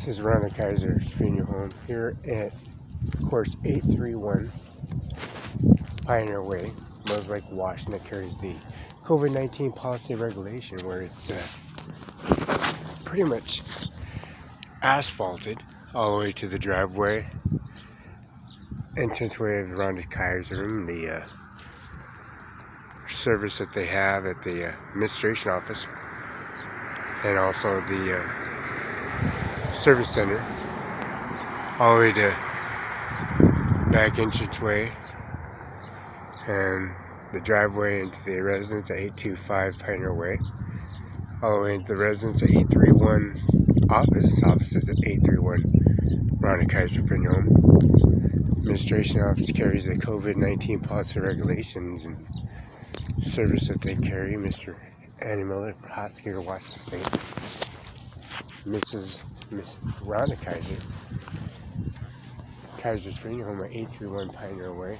This is Rhonda Kaiser's funeral home here at course 831 Pioneer Way, Lake, Washington. That carries the COVID-19 policy regulation where it's pretty much asphalted all the way to the driveway, entranceway of Rhonda Kaiser room, the service that they have at the administration office, and also the service center, all the way to back entranceway and the driveway into the residence at 825 Pioneer Way, all the way into the residence at 831 offices at 831 Rhonda Kaiser funeral home. Administration office carries the COVID-19 policy regulations and service that they carry. Mr. Annie Miller, prosecutor, Washington State. Miss Rhonda Kaiser's funeral home at 831 Pioneer Way.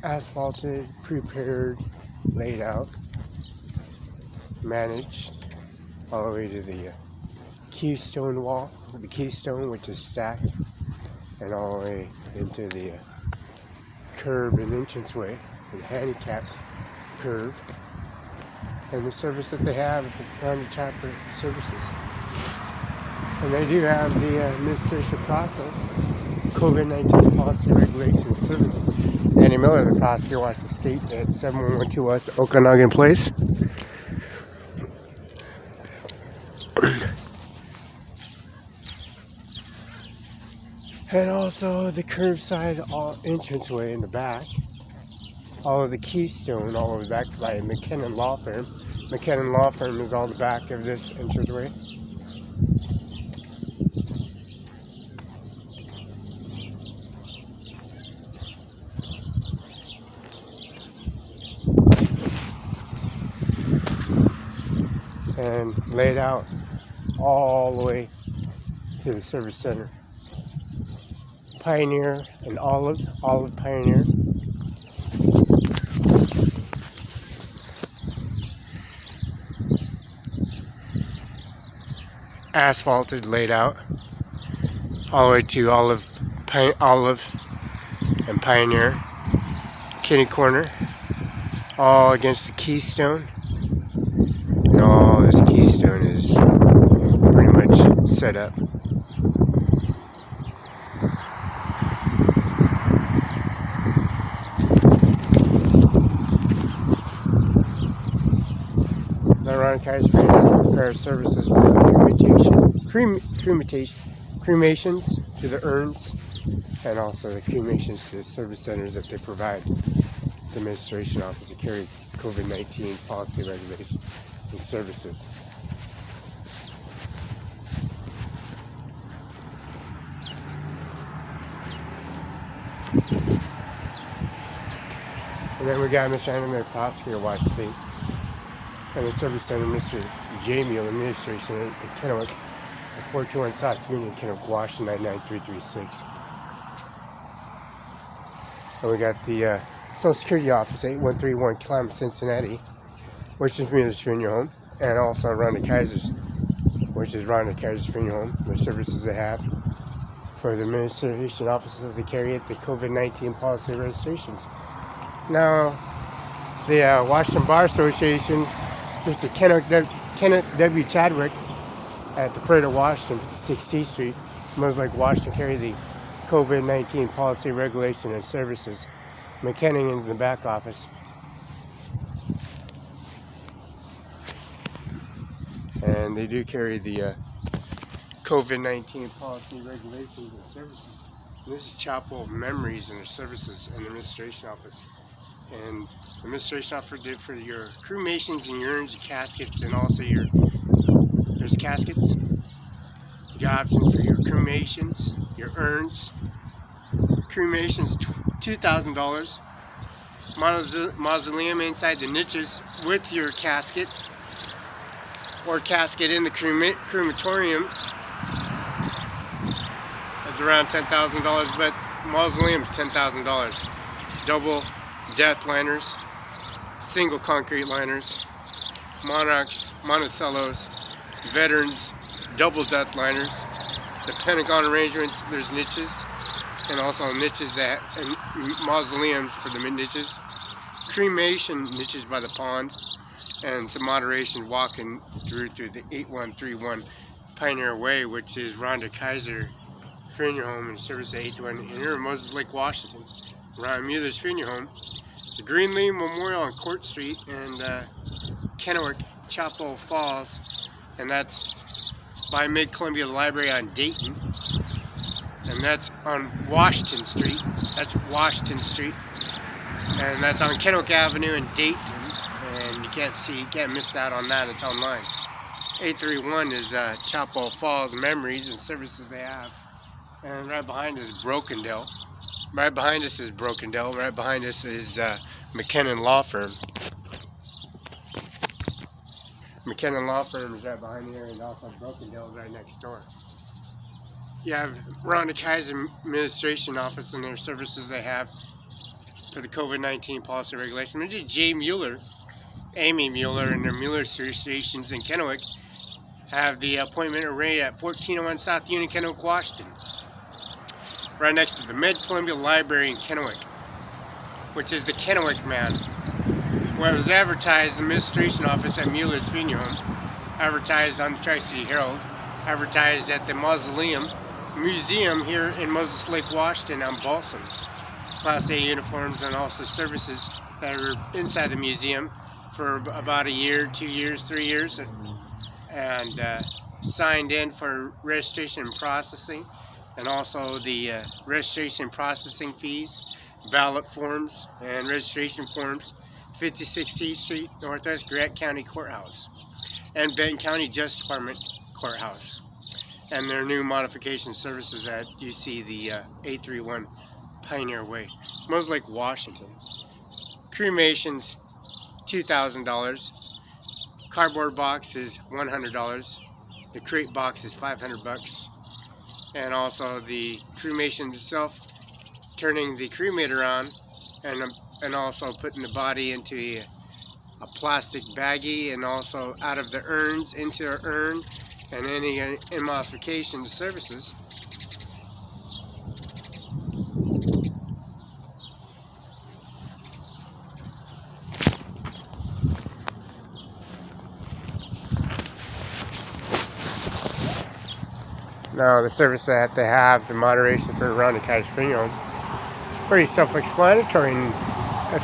Asphalted, prepared, laid out, managed, all the way to the keystone wall, the keystone which is stacked, and all the way into the curb and entranceway, the handicap curve, and the service that they have at the County Chapter Services. And they do have the administration process, COVID-19 policy regulation service. Annie Miller, the prosecutor, Washington State at 7112 West Okanagan Place. And also the curbside entranceway in the back. All of the keystone all over the back by McKinnon Law Firm. McKinnon Law Firm is all the back of this entranceway. And laid out all the way to the service center. Pioneer and Olive Pioneer. Asphalted, laid out all the way to Olive and Pioneer. Kitty corner, all against the keystone. And all this keystone is pretty much set up. Rhonda Kaiser prepares services for cremations to the urns, and also the cremations to the service centers that they provide. The administration office to carry COVID-19 policy regulations and services. And then we got Mr. Annie Miller, prosecutor, Washington State, and the service center, Mr. Jamie, administration in Kennewick, at 421 South Union, Kennewick, Washington, 99336. And we got the Social Security office, 8131 Climate, Cincinnati, which is Miller's funeral home, and also Rhonda Kaiser's, which is Rhonda Kaiser's funeral home, the services they have for the administration offices that they carry at the COVID-19 policy registrations. Now, the Washington Bar Association, Mr. Kenneth W. Chadwick at the Freighter Washington, 56th Street, Lake, Washington, carry the COVID-19 policy regulation and services. McKinnon is in the back office. And they do carry the COVID-19 policy regulations and services. And this is Chapel of Memories and their services and the administration office. And the administration office did for your cremations and your urns, your caskets, and also there's caskets. You got options for your cremations, your urns. Cremations, $2,000. Mausoleum inside the niches with your casket, or casket in the crematorium, is around $10,000, but mausoleum's $10,000. Double death liners, single concrete liners, monarchs, Monticellos, veterans, double death liners, The Pentagon arrangements, there's niches, and also niches that, and mausoleums for the niches. Cremation niches by the pond, and some moderation walking through the 8131 Pioneer Way, which is Rhonda Kaiser Funeral Home and service at 821 here in Moses Lake, Washington. Ron Mueller's Funeral Home. The Greenlee Memorial on Court Street and Kennewick, Chapel Falls, and that's by Mid-Columbia Library on Dayton. And that's on Washington Street. That's Washington Street. And that's on Kennewick Avenue in Dayton. And you can't miss that on that. It's online. 831 is Chapel Falls memories and services they have. And right behind us is Brokendale. Right behind us is Brokendale. Right behind us is McKinnon Law Firm. McKinnon Law Firm is right behind here, and also Brokendale is right next door. You have Rhonda Kaiser Administration Office and their services they have for the COVID-19 policy regulation. There's Jay Mueller, Amy Mueller, and their Mueller stations in Kennewick have the appointment array at 1401 South Union, Kennewick, Washington. Right next to the Mid-Columbia Library in Kennewick, which is the Kennewick Man. Where it was advertised, the administration office at Mueller's Funeral Home, advertised on the Tri-City Herald, advertised at the Museum here in Moses Lake, Washington on Balsam. Class A uniforms and also services that are inside the museum for about a year, 2 years, 3 years, and signed in for registration and processing, and also the registration and processing fees, ballot forms, and registration forms. 56 C Street, Northwest Grant County Courthouse, and Benton County Justice Department Courthouse, and their new modification services at you see the 831 Pioneer Way, Moses Lake, Washington. Cremations, $2,000. Cardboard box is $100. The crate box is $500, and also the cremation itself, turning the cremator on, and also putting the body into a plastic baggie, and also out of the urns into an urn, and any modification services. Now the service that they have, the moderation for Rhonda Kaiser Funeral Home, it's pretty self-explanatory. And if